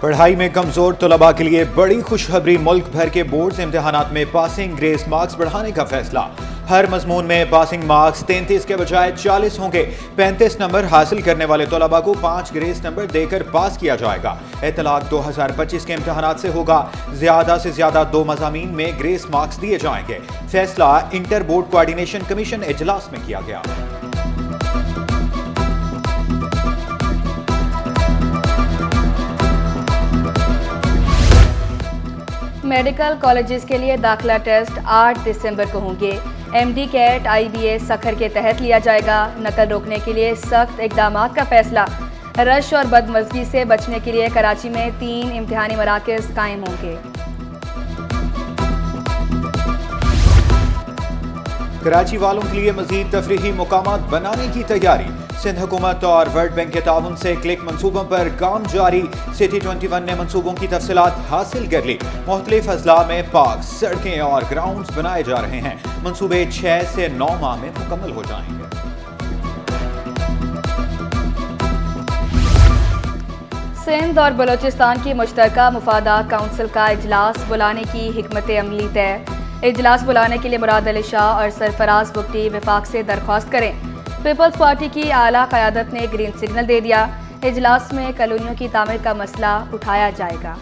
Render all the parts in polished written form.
पढ़ाई में कमजोर तलबा के लिए बड़ी खुशखबरी। मुल्क भर के बोर्ड्स इम्तिहानात में पासिंग ग्रेस मार्क्स बढ़ाने का फैसला। हर मजमून में पासिंग मार्क्स 33 के बजाय 40 होंगे। 35 नंबर हासिल करने वाले तलबा को 5 ग्रेस नंबर देकर पास किया जाएगा। इतलाक 2025 के इम्तिहानात से होगा। ज्यादा से ज्यादा 2 मज़ामीन में ग्रेस मार्क्स दिए जाएंगे। फैसला इंटर बोर्ड कोऑर्डिनेशन कमीशन इजलास में किया गया। मेडिकल कॉलेजेस के लिए दाखिला टेस्ट 8 दिसंबर को होंगे। एमडी कैट IBS सखर के तहत लिया जाएगा। नकल रोकने के लिए सख्त इकदाम का फैसला। रश और बदमज़गी से बचने के लिए कराची में 3 इम्तिहानी मराकज़ कायम होंगे। कराची वालों के लिए मजीद तफरीही मुकामात बनाने की तैयारी। सिंध हुकूमत और वर्ल्ड बैंक के ताउन से क्लिक मंसूबों पर काम जारी। सिटी 21 ने मंसूबों की तफसीलात हासिल कर ली। मुख्तलिफ अजला में पार्क, सड़कें और ग्राउंड्स बनाए जा रहे हैं। मंसूबे 6 से 9 माह में मुकम्मल हो जाएंगे। सिंध और बलोचिस्तान की मुश्तरका मुफादात काउंसिल का इजलास बुलाने की हिकमत अमली तय। इजलास बुलाने के लिए मुराद अली शाह और सरफराज बुगटी वफाक से दरख्वास्त करें। पीपल्स पार्टी की आला क़यादत ने ग्रीन सिग्नल दे दिया। इजलास में कॉलोनियों की तामीर का मसला उठाया जाएगा।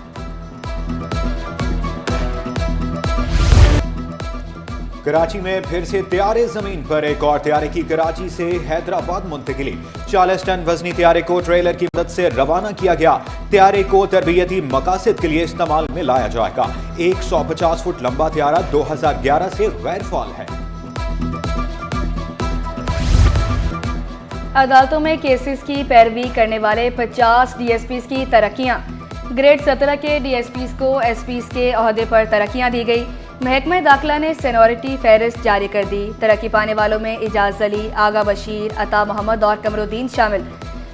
कराची में फिर से तैयारे जमीन पर। एक और तैयारे की कराची से हैदराबाद मुंतकिली। 40 टन वजनी तैयारे को ट्रेलर की मदद से रवाना किया गया। तैयारे को तरबियती मकासद के लिए इस्तेमाल में लाया जाएगा। 150 फुट लंबा तैयारा 2011 से गैर फाल है। अदालतों में केसेस की पैरवी करने वाले 50 DSPs की तरक्कियां। ग्रेड 17 के DSPs को SPs के ओहदे पर तरक्कियां दी गई। महकमा दाखिला ने सीनियरिटी फहरिस्त जारी कर दी। तरक्की पाने वालों में इजाज अली, आगा बशीर, अता मोहम्मद और कमरुद्दीन शामिल।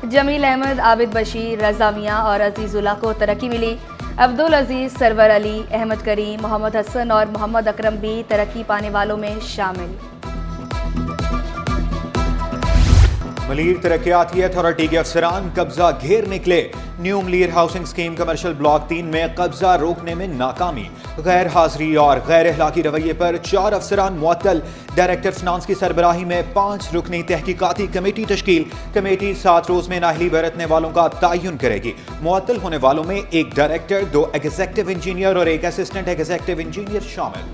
जमील अहमद, आबिद बशीर, रजा मियां और अजीजुल्लाह को तरक्की मिली। अब्दुल अजीज, सरवर अली, अहमद करीम, मोहम्मद हसन और मोहम्मद अकरम भी तरक्की पाने वालों में शामिल। मलीर तरक्याती अथॉरिटी के अफसरान कब्जा घेर निकले। New Malir housing scheme commercial block 3 में कब्जा रोकने में नाकामी। गैर हाजिरी और गैर अखलाकी रवैये पर 4 अफसरान मुअत्तल। डायरेक्टर फिनांस की सरबराही में 5 रुकनी तहकीकाती कमेटी तश्कील। कमेटी 7 रोज में नाहली बरतने वालों का तयन करेगी। मुअत्तल होने वालों में 1 डायरेक्टर, 2 एग्जीक्यूटिव इंजीनियर और 1 असिस्टेंट एग्जीक्यूटिव इंजीनियर शामिल।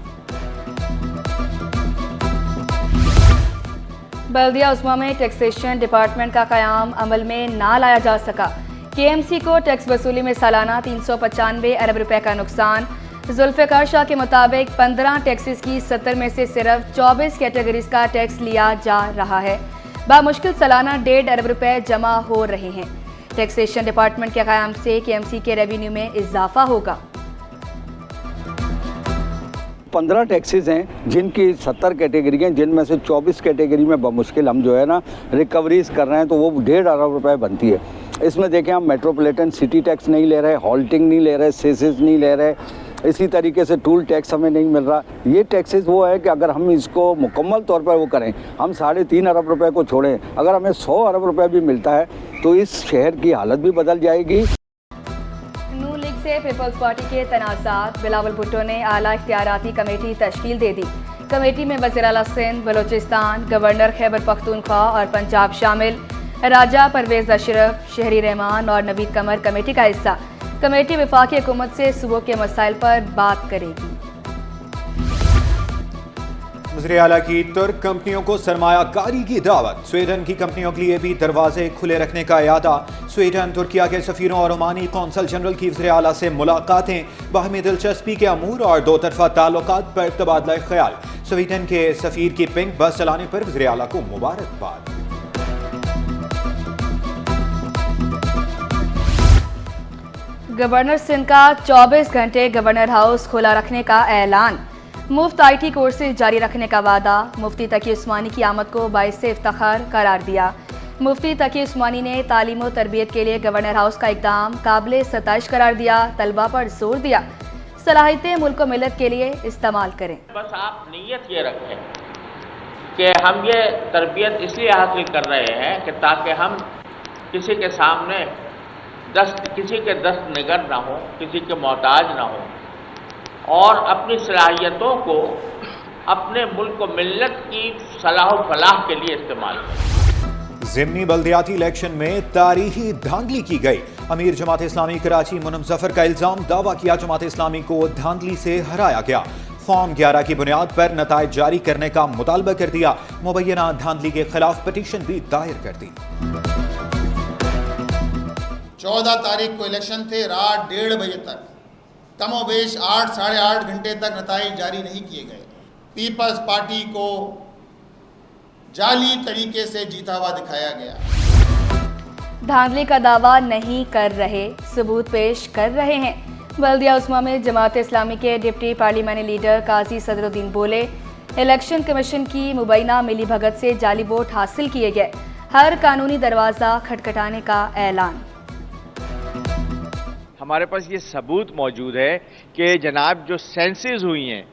बल्दिया उस्मा में टैक्सेशन डिपार्टमेंट का क़याम अमल में ना लाया जा सका। KMC को टैक्स वसूली में सालाना 395 अरब रुपए का नुकसान। जुल्फ़िकार शाह के मुताबिक 15 टैक्सेस की 70 में से सिर्फ 24 कैटेगरीज का टैक्स लिया जा रहा है। बामुश्किल सालाना 1.5 अरब रुपए जमा हो रहे हैं। टैक्सेशन डिपार्टमेंट के क़याम से KMC के रेवेन्यू में इजाफा होगा। 15 टैक्सेस हैं जिनकी 70 कैटेगरी हैं, जिनमें से 24 कैटेगरी में बमुश्किल हम जो है ना रिकवरीज कर रहे हैं, तो वो 1.5 अरब रुपए बनती है। इसमें देखें हम मेट्रोपॉलिटन सिटी टैक्स नहीं ले रहे, हॉल्टिंग नहीं ले रहे, सेसेस नहीं ले रहे, इसी तरीके से टूल टैक्स हमें नहीं मिल रहा। ये टैक्सेस वो है कि अगर हम इसको मुकम्मल तौर पर वो करें, हम 3.5 अरब रुपए को छोड़ें, अगर हमें 100 अरब रुपए भी मिलता है तो इस शहर की हालत भी बदल जाएगी। से पीपल्स पार्टी के तनाज़ात। बिलावल भुट्टो ने आला इख्तियाराती कमेटी तश्कील दे दी। कमेटी में वज़ीर आला सिंध, बलोचिस्तान, गवर्नर खैबर पख्तूनख्वा और पंजाब शामिल। राजा परवेज़ अशरफ, शहरी रहमान और नवीद कमर कमेटी का हिस्सा। कमेटी वफाकी हुकूमत से सूबों के मसाइल पर बात करेगी। वज़ीर आला की तुर्क कंपनियों को सरमायाकारी की दावत। स्वीडन की कंपनियों के लिए भी दरवाजे खुले रखने का इरादा। स्वीडन, तुर्किया के सफीरों और ओमानी कौंसल जनरल की वज़ीर आला से मुलाकातें। बाहमी दिलचस्पी के अमूर और 2 तरफा ताल्लुकात पर तबादला ख्याल। स्वीडन के सफीर की पिंक बस चलाने पर वज़ीर आला को मुबारकबाद। गवर्नर सिंध का 24 घंटे गवर्नर हाउस खुला रखने का ऐलान। मुफ्त IT कोर्सेज जारी रखने का वादा। मुफ्ती तकी उस्मानी की आमद को बाइस इफ्तिखार करार दिया। मुफ्ती तकी उस्मानी ने तालीम और तरबियत के लिए गवर्नर हाउस का इक़दाम काबिल सताइश करार दिया। तलबा पर जोर दिया सलाहियतें मुल्क मिलत के लिए इस्तेमाल करें। बस आप नीयत ये रखें कि हम ये तरबियत इसलिए हासिल कर रहे हैं कि ताकि हम किसी के सामने किसी के दस्त निगर ना हो, किसी के मोहताज ना हो और अपनी सलाहियतों को अपने मुल्क व मिल्लत की सलाह व फलाह के लिए इस्तेमाल करें। ज़िमनी बल्दियाती इलेक्शन में तारीखी धांधली की गई। अमीर जमात इस्लामी कराची मुनम जफर का इल्जाम, दावा किया जमात इस्लामी को धांधली से हराया गया। फॉर्म 11 की बुनियाद पर नताइज जारी करने का मुतालबा कर दिया। मुबैना धांधली के खिलाफ पिटीशन भी दायर कर दी। 14 तारीख को इलेक्शन थे, रात 1:30 बजे तक कमोबेश 8 साढ़े 8 घंटे तक नताइज जारी नहीं किए गए। पीपल्स पार्टी को जाली तरीके से जीता हुआ दिखाया गया। धांधली का दावा नहीं कर रहे, सबूत पेश कर रहे हैं। बल्दिया उस्मा में जमात इस्लामी के डिप्टी पार्लियामानी लीडर काजी सदरुद्दीन बोले, इलेक्शन कमीशन की मुबैना मिली भगत से जाली वोट हासिल किए गए। हर कानूनी दरवाज़ा खटखटाने का ऐलान। हमारे पास ये सबूत मौजूद है कि जनाब जो सेंसेस हुई हैं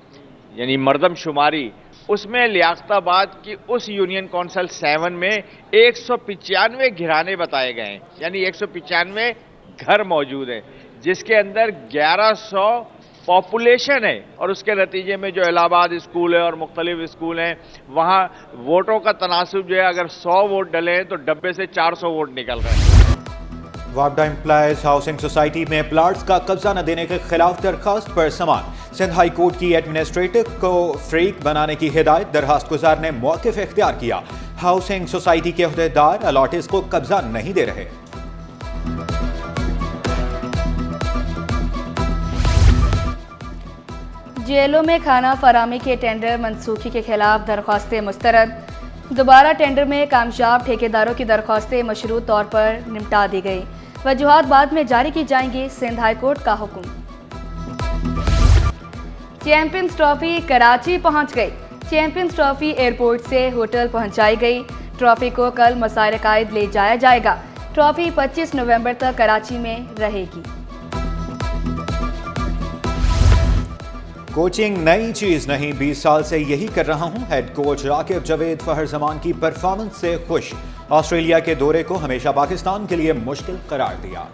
यानी मर्दमशुमारी, उसमें लियाकताबाद की उस यूनियन कौंसिल 7 में 195 घराने बताए गए हैं, यानी 195 घर मौजूद हैं जिसके अंदर 1100 पॉपुलेशन है और उसके नतीजे में जो इलाहाबाद स्कूल है और मुख्तलिफ स्कूल हैं वहाँ वोटों का तनासुब जो है, अगर 100 वोट डले हैं तो डब्बे से 400 वोट निकल रहे हैं। वापडा एम्प्लॉयज हाउसिंग सोसाइटी में प्लाट्स का कब्जा न देने के खिलाफ दरखास्त पर समान। सिंध हाई कोर्ट की एडमिनिस्ट्रेटिव को फ्रीक बनाने की हिदायत, दरखास्त गुजार ने मौक़िफ़ इख्तियार किया। हाउसिंग सोसाइटी के अहदेदार अलॉटिस को कब्जा नहीं दे रहे। जेलों में खाना फरामी के टेंडर मनसूखी के खिलाफ दरख्वास्तें मुस्तरद। दोबारा टेंडर में कामयाब ठेकेदारों की दरख्वास्तें मशरूत तौर पर निपटा दी गई। वजूहात बाद में जारी की जाएंगी, सिंध हाई कोर्ट का हुक्म। चैंपियंस ट्रॉफी कराची पहुंच गई। चैंपियंस ट्रॉफी एयरपोर्ट से होटल पहुंचाई गई। ट्रॉफी को कल मसार कायद ले जाया जाएगा। ट्रॉफी 25 नवंबर तक कराची में रहेगी। कोचिंग नई चीज नहीं, 20 साल से यही कर रहा हूं। हेड कोच राकिब जवेद फहर जमान की परफॉर्मेंस से खुश। ऑस्ट्रेलिया के दौरे को हमेशा पाकिस्तान के लिए मुश्किल करार दिया।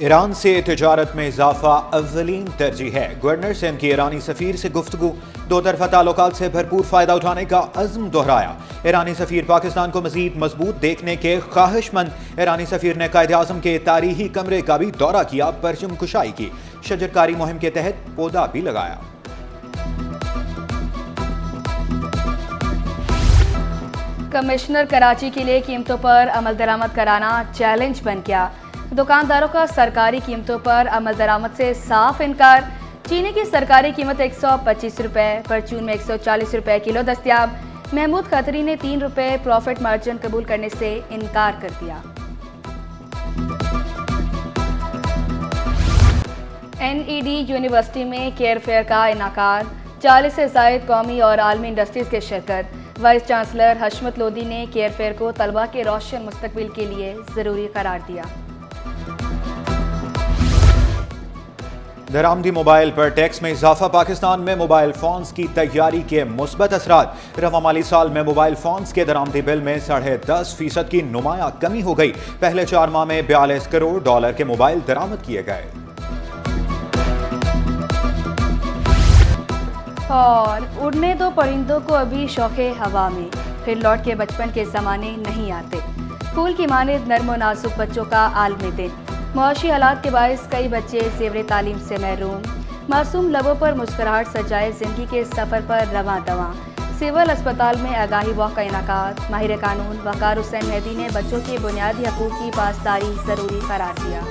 ईरान से तिजारत में इजाफा अव्वलीन तरजीह है। गवर्नर सिंध की ईरानी सफीर से गुफ्तगू, दो तरफा ताल्लुकात से भरपूर फायदा उठाने का अज़्म दोहराया। ईरानी सफीर पाकिस्तान को मजीद मजबूत देखने के ख्वाहिशमंद। ईरानी सफीर ने कायदे आज़म के तारीखी कमरे का भी दौरा किया, परचम कुशाई की। शजरकारी मुहिम के तहत पौधा भी लगाया। कमिश्नर कराची के लिए कीमतों पर अमल दरामद कराना चैलेंज बन गया। दुकानदारों का सरकारी कीमतों पर अमल दरामद से साफ इनकार। चीनी की सरकारी कीमत 125 रुपये, परचून में 140 रुपये किलो दस्तियाब। महमूद खतरी ने 3 रुपये प्रॉफिट मार्जिन कबूल करने से इनकार कर दिया। NED यूनिवर्सिटी में केयर फेयर का इनाकार, 40 से ज़ायद कौमी और आलमी इंडस्ट्रीज़ के शिरकत। वाइस चांसलर हशमत लोधी ने केयर फेयर को तलबा के रोशन मुस्तकबिल के लिए ज़रूरी करार दिया। दरामदी मोबाइल पर टैक्स में इजाफा, पाकिस्तान में मोबाइल फ़ोन्स की तैयारी के मुस्बत असरात। रवा माली साल में मोबाइल फ़ोन्स के दरामदी बिल में 10.5% की नुमाया कमी हो गई। पहले 4 माह में $42 करोड़ के मोबाइल दरामद किए गए। और उड़ने दो परिंदों को अभी शौक़े हवा में, फिर लौट के बचपन के ज़माने नहीं आते। फूल की मानिद नर्म और नाजुक बच्चों का आलमी दिन। मुआशी हालात के बायस कई बच्चे ज़ेवर तालीम से महरूम। मासूम लबों पर मुस्कुराहट सजाए ज़िंदगी के सफ़र पर रवां दवां। सिविल अस्पताल में आगाही वॉक का इनाकात। माहिर कानून वकार हुसैन मेहदी ने बच्चों के बुनियादी हकूक़ की पासदारी ज़रूरी करार दिया।